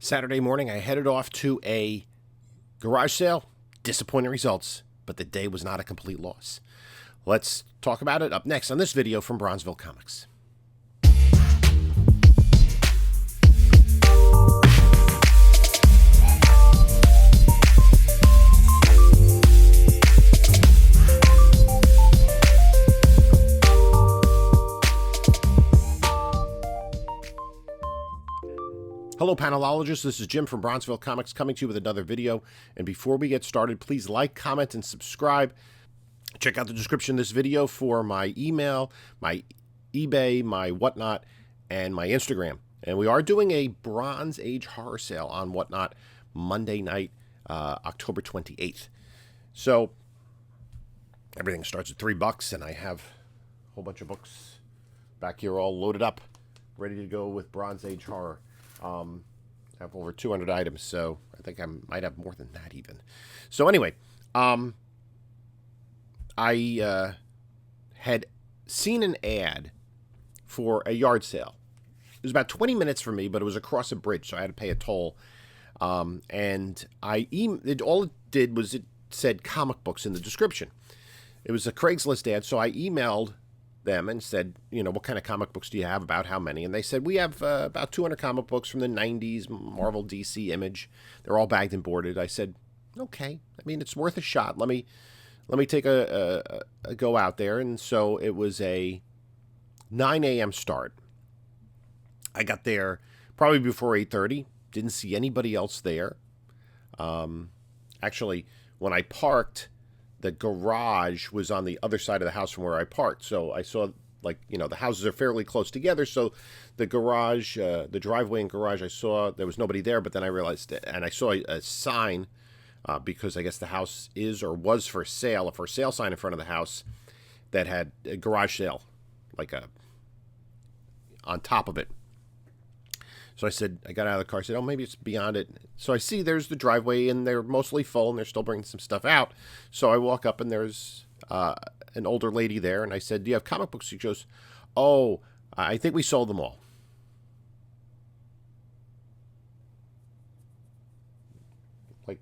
Saturday morning, I headed off to a garage sale. Disappointing results, but the day was not a complete loss. Let's talk about it up next on this video from Bronzeville Comics. Hello, panelologists. This is Jim from Bronzeville Comics coming to you with another video. And before we get started, please like, comment, and subscribe. Check out the description of this video for my email, my eBay, my whatnot, and my Instagram. And we are doing a Bronze Age horror sale on whatnot Monday night, October 28th. So everything starts at $3, and I have a whole bunch of books back here all loaded up, ready to go with Bronze Age horror. I have over 200 items, so I think I might have more than that even. So anyway, I had seen an ad for a yard sale. It was about 20 minutes for me, but it was across a bridge, so I had to pay a toll. And all it did was it said comic books in the description. It was a Craigslist ad, so I emailed them and said, what kind of comic books do you have, about how many? And they said, we have about 200 comic books from the 90s, Marvel, DC, Image. They're all bagged and boarded. I said, okay, it's worth a shot. Let me take a go out there. And so it was a 9 a.m. start. I got there probably before 8:30. Didn't see anybody else there. Actually, when I parked, the garage was on the other side of the house from where I parked. So I saw, the houses are fairly close together. So the garage, the driveway and garage, I saw there was nobody there. But then I realized, and I saw a sign, because I guess the house is or was for sale, a for sale sign in front of the house that had a garage sale, on top of it. So I got out of the car, I said, oh, maybe it's beyond it. So I see there's the driveway, and they're mostly full, and they're still bringing some stuff out. So I walk up, and there's an older lady there, and I said, do you have comic books? She goes, oh, I think we sold them all. Like,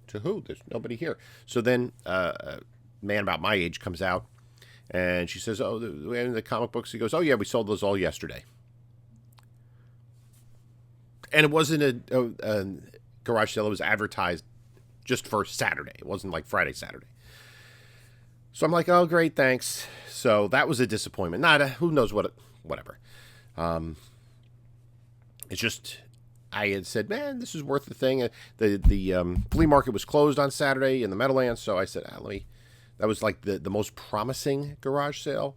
to who? There's nobody here. So then a man about my age comes out, and she says, oh, the comic books? He goes, oh, yeah, we sold those all yesterday. And it wasn't a garage sale. It was advertised just for Saturday. It wasn't like Friday, Saturday. So I'm like, oh, great, thanks. So that was a disappointment. Who knows whatever. It's just, I had said, man, this is worth the thing. The flea market was closed on Saturday in the Meadowlands. So I said, that was like the most promising garage sale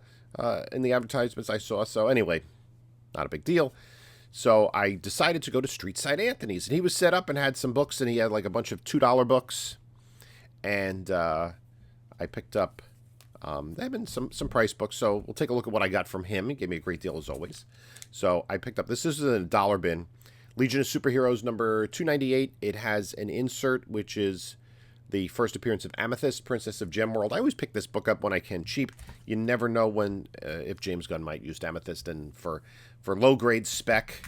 in the advertisements I saw. So anyway, not a big deal. So I decided to go to Street Side Anthony's, and he was set up and had some books, and he had like a bunch of $2 books, and I picked up, they have been some price books, so we'll take a look at what I got from him. He gave me a great deal as always. So I picked up, this is in a dollar bin, Legion of Superheroes number 298. It has an insert, which is the first appearance of Amethyst, Princess of Gemworld. I always pick this book up when I can cheap. You never know when, if James Gunn might use Amethyst, and for low-grade spec,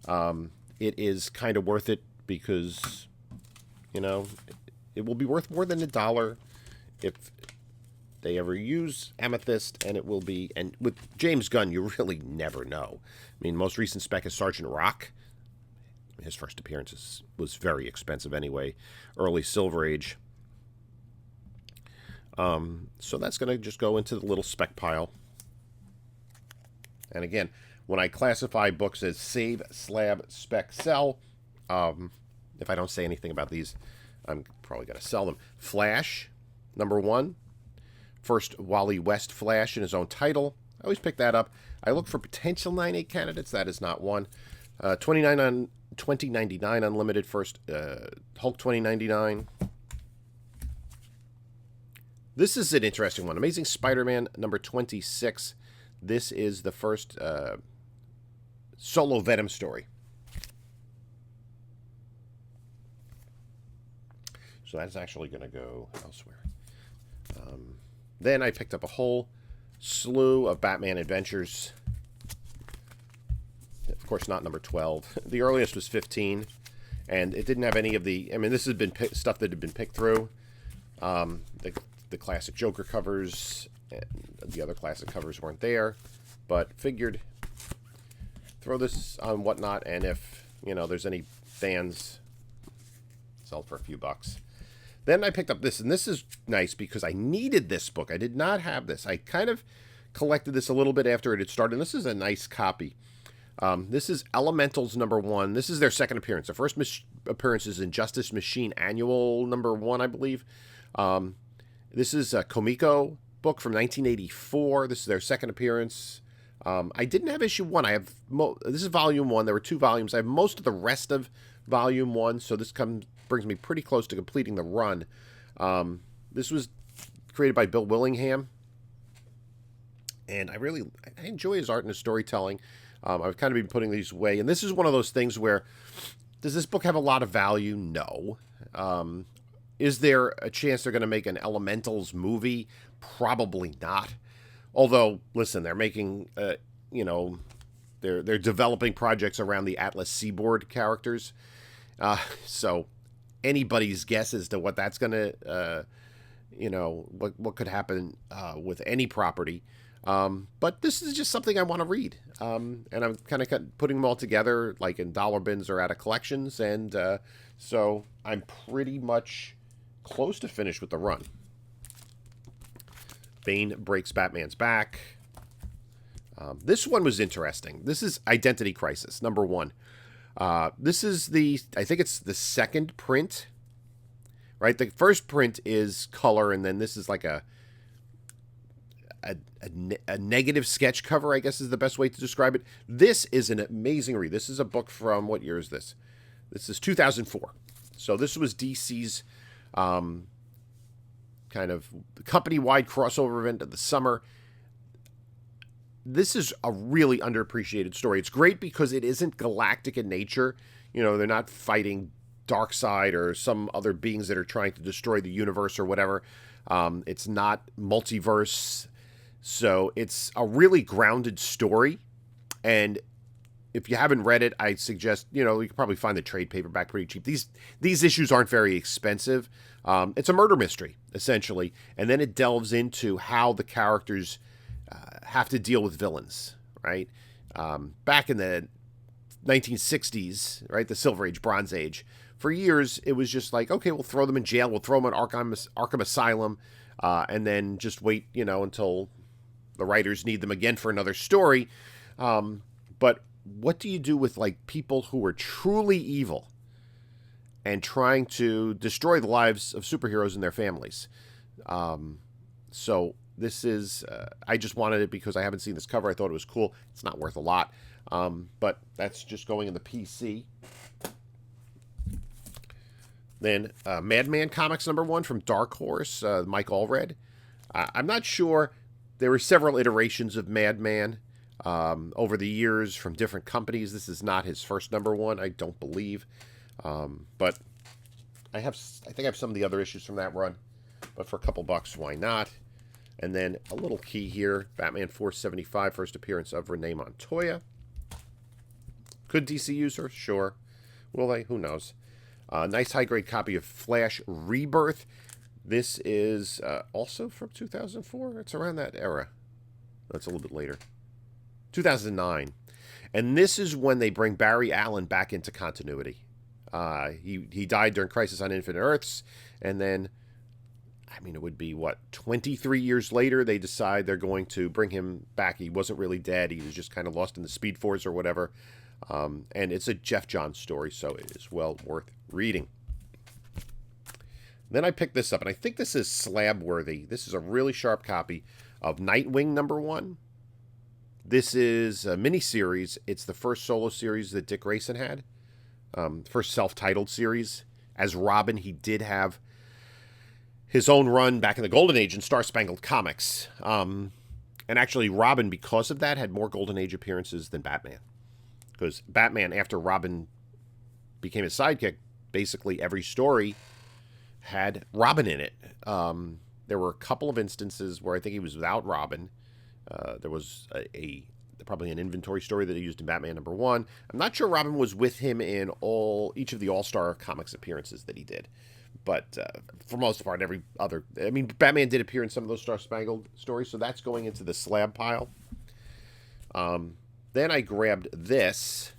it is kind of worth it because, it will be worth more than $1 if they ever use Amethyst, and it will be, and with James Gunn, you really never know. Most recent spec is Sergeant Rock. His first appearance was very expensive anyway, early Silver Age. So that's going to just go into the little spec pile. And again, when I classify books as save, slab, spec, sell, if I don't say anything about these, I'm probably going to sell them. Flash, number 1. First Wally West Flash in his own title. I always pick that up. I look for potential 9/8 candidates. That is not one. 2099 Unlimited first. Hulk 2099. This is an interesting one. Amazing Spider-Man number 26. This is the first solo Venom story. So that's actually going to go elsewhere. Then I picked up a whole slew of Batman Adventures. Of course, not number 12. The earliest was 15. And it didn't have any of the... I mean, this has been stuff that had been picked through. The classic Joker covers and the other classic covers weren't there. But figured throw this on Whatnot, and if, you know, there's any fans, sell for a few bucks. Then I picked up this, and this is nice because I needed this book. I did not have this. I kind of collected this a little bit after it had started, and this is a nice copy. This is Elementals #1. This is their second appearance. The first appearance is Injustice Machine Annual #1, I believe. This is a Comico book from 1984. This is their second appearance. I didn't have issue 1. I have this is volume 1. There were 2 volumes. I have most of the rest of volume 1, so this brings me pretty close to completing the run. This was created by Bill Willingham, and I enjoy his art and his storytelling. I've kind of been putting these away, and this is one of those things where, does this book have a lot of value? No. Is there a chance they're going to make an Elementals movie? Probably not. Although, listen, they're making, you know, they're developing projects around the Atlas Seaboard characters. So anybody's guess as to what that's going to, you know, what could happen with any property. But this is just something I want to read. And I'm kind of putting them all together, like in dollar bins or out of collections. And so I'm pretty much close to finish with the run. Bane breaks Batman's back. This one was interesting. This is Identity Crisis, #1. This is I think it's the second print, right? The first print is color, and then this is like a negative sketch cover, I guess is the best way to describe it. This is an amazing read. This is a book from, what year is this? This is 2004. So this was DC's kind of company-wide crossover event of the summer. This is a really underappreciated story. It's great because it isn't galactic in nature. You know, they're not fighting Darkseid or some other beings that are trying to destroy the universe or whatever. It's not multiverse. So it's a really grounded story. And if you haven't read it, I suggest, you know, you can probably find the trade paperback pretty cheap. These issues aren't very expensive. It's a murder mystery, essentially. And then it delves into how the characters have to deal with villains, right? Back in the 1960s, right, the Silver Age, Bronze Age, for years, it was just like, okay, we'll throw them in jail. We'll throw them in Arkham Asylum, and then just wait, you know, until the writers need them again for another story. But what do you do with, like, people who are truly evil and trying to destroy the lives of superheroes and their families? So this is, I just wanted it because I haven't seen this cover. I thought it was cool. It's not worth a lot. But that's just going in the PC. Then Madman Comics #1 from Dark Horse, Mike Allred. I'm not sure. There were several iterations of Madman over the years from different companies. This is not his first #1, I don't believe. But I think I have some of the other issues from that run. But for a couple bucks, why not? And then a little key here, Batman 475, first appearance of Renee Montoya. Could DC use her? Sure. Will they? Who knows? Nice high-grade copy of Flash Rebirth. This is also from 2004. It's around that era. That's a little bit later. 2009. And this is when they bring Barry Allen back into continuity. He died during Crisis on Infinite Earths, and then, I mean, it would be, 23 years later, they decide they're going to bring him back. He wasn't really dead. He was just kind of lost in the Speed Force or whatever. And it's a Jeff Johns story, so it is well worth reading. Then I picked this up, and I think this is slab-worthy. This is a really sharp copy of Nightwing #1. This is a miniseries. It's the first solo series that Dick Grayson had. First self-titled series. As Robin, he did have his own run back in the Golden Age in Star Spangled Comics. And actually, Robin, because of that, had more Golden Age appearances than Batman. Because Batman, after Robin became his sidekick, basically every story had Robin in it. There were a couple of instances where I think he was without Robin. There was a probably an inventory story that he used in Batman #1. I'm not sure Robin was with him in each of the All-Star Comics appearances that he did. But for most part, every other... I mean, Batman did appear in some of those Star Spangled stories, so that's going into the slab pile. Then I grabbed this,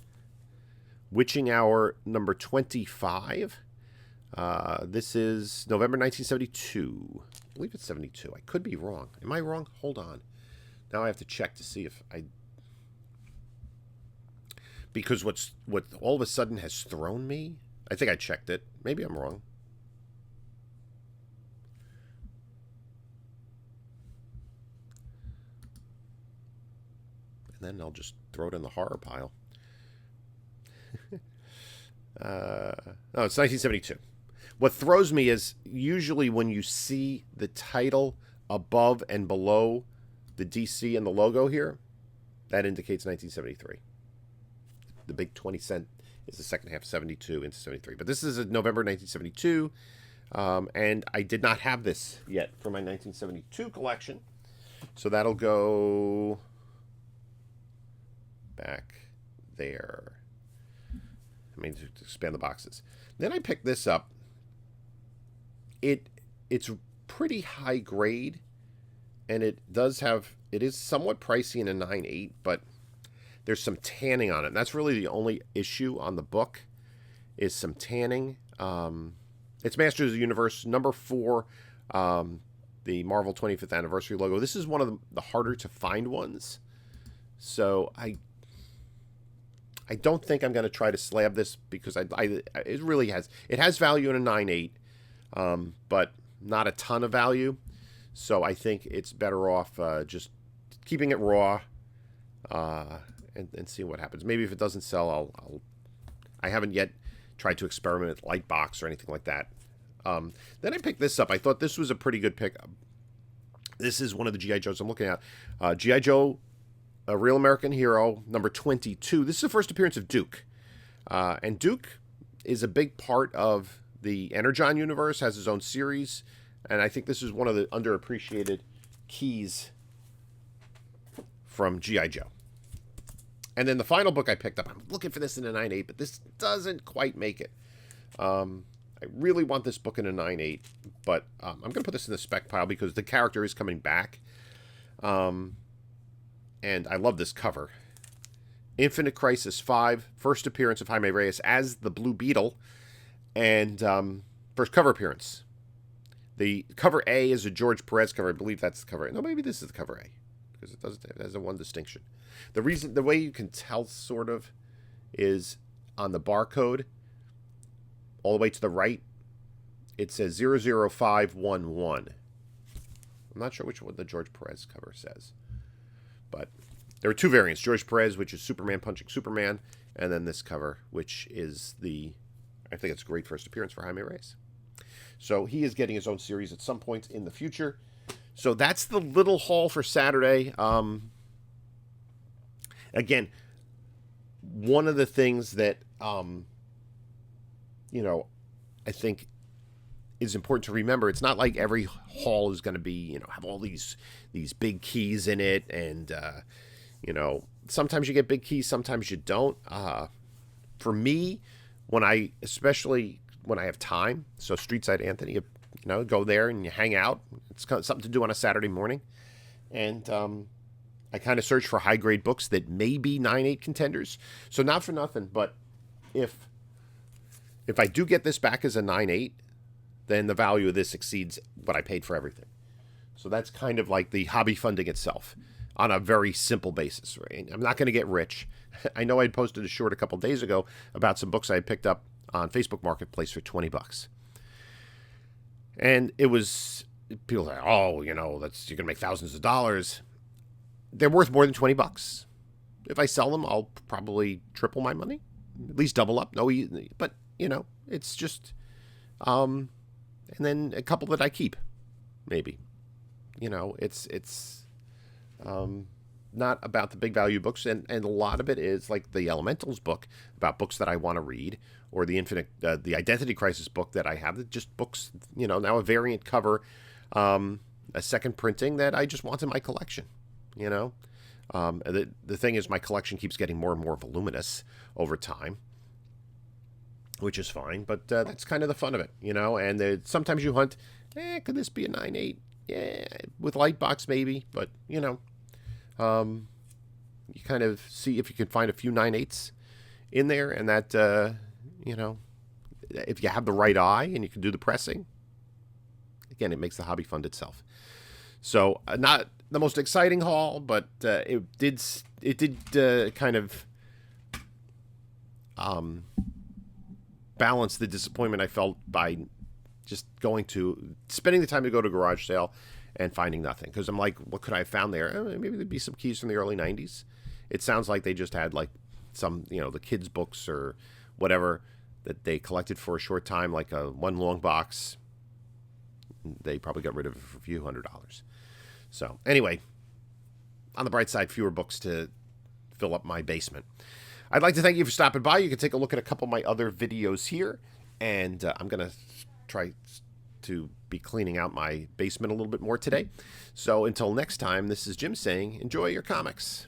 Witching Hour #25. This is November 1972. I believe it's 72. I could be wrong. Am I wrong? Hold on. Now I have to check to see if I... Because what all of a sudden has thrown me... I think I checked it. Maybe I'm wrong. And then I'll just throw it in the horror pile. No, it's 1972. What throws me is usually when you see the title above and below the DC and the logo here, that indicates 1973. The big 20 cent is the second half, 72 into 73. But this is November 1972, and I did not have this yet for my 1972 collection. So that'll go back there. I mean, to expand the boxes. Then I picked this up. It's pretty high grade, and it is somewhat pricey in a 9.8, but there's some tanning on it. And that's really the only issue on the book, is some tanning. It's Masters of the Universe #4, the Marvel 25th anniversary logo. This is one of the harder to find ones, so I don't think I'm going to try to slab this, because it really has value in a 9.8, but not a ton of value. So I think it's better off just keeping it raw and seeing what happens. Maybe if it doesn't sell, I haven't yet tried to experiment with Lightbox or anything like that. Then I picked this up. I thought this was a pretty good pick. This is one of the G.I. Joes I'm looking at. G.I. Joe, A Real American Hero, #22. This is the first appearance of Duke. And Duke is a big part of the Energon universe, has his own series, and I think this is one of the underappreciated keys from G.I. Joe. And then the final book I picked up, I'm looking for this in a 9.8, but this doesn't quite make it. I really want this book in a 9.8, but I'm going to put this in the spec pile because the character is coming back. And I love this cover. Infinite Crisis 5, first appearance of Jaime Reyes as the Blue Beetle, and first cover appearance. The cover A is a George Perez cover. I believe that's the cover A. No, maybe this is the cover A, because it has a one distinction. The way you can tell, sort of, is on the barcode, all the way to the right, it says 00511. I'm not sure which one the George Perez cover says, but there are two variants. George Perez, which is Superman punching Superman, and then this cover, which is I think it's a great first appearance for Jaime Reyes. So he is getting his own series at some point in the future. So that's the little haul for Saturday. Again, one of the things that, I think is important to remember, it's not like every haul is going to be, have all these big keys in it. And, sometimes you get big keys, sometimes you don't. For me, especially when I have time, so Street Side Anthony, go there and you hang out. It's kind of something to do on a Saturday morning. And I kind of search for high-grade books that may be 9.8 contenders. So not for nothing, but if I do get this back as a 9.8, then the value of this exceeds what I paid for everything. So that's kind of like the hobby funding itself on a very simple basis, right? I'm not going to get rich. I know I posted a short a couple days ago about some books I had picked up on Facebook Marketplace for $20. And it was, people say, you're going to make thousands of dollars. They're worth more than $20. If I sell them, I'll probably triple my money, at least double up. But it's just, and then a couple that I keep, maybe. It's not about the big value books, and a lot of it is like the Elementals book, about books that I want to read, or the the Identity Crisis book that I have, just books, now a variant cover, a second printing that I just want in my collection, The thing is, my collection keeps getting more and more voluminous over time, which is fine, but that's kind of the fun of it, you know. And sometimes you hunt, could this be a 9.8? Yeah, with light box maybe, but you know, you kind of see if you can find a few 9.8s in there, and that you know, if you have the right eye and you can do the pressing, again, it makes the hobby fund itself. So not the most exciting haul, but it did kind of balance the disappointment I felt by just spending the time to go to a garage sale and finding nothing. Because I'm like, what could I have found there? Maybe there'd be some keys from the early 90s. It sounds like they just had like some, you know, the kids' books or whatever that they collected for a short time, like one long box. They probably got rid of it for a few $100s. So anyway, on the bright side, fewer books to fill up my basement. I'd like to thank you for stopping by. You can take a look at a couple of my other videos here. And I'm going to try to be cleaning out my basement a little bit more today. So until next time, this is Jim saying, enjoy your comics.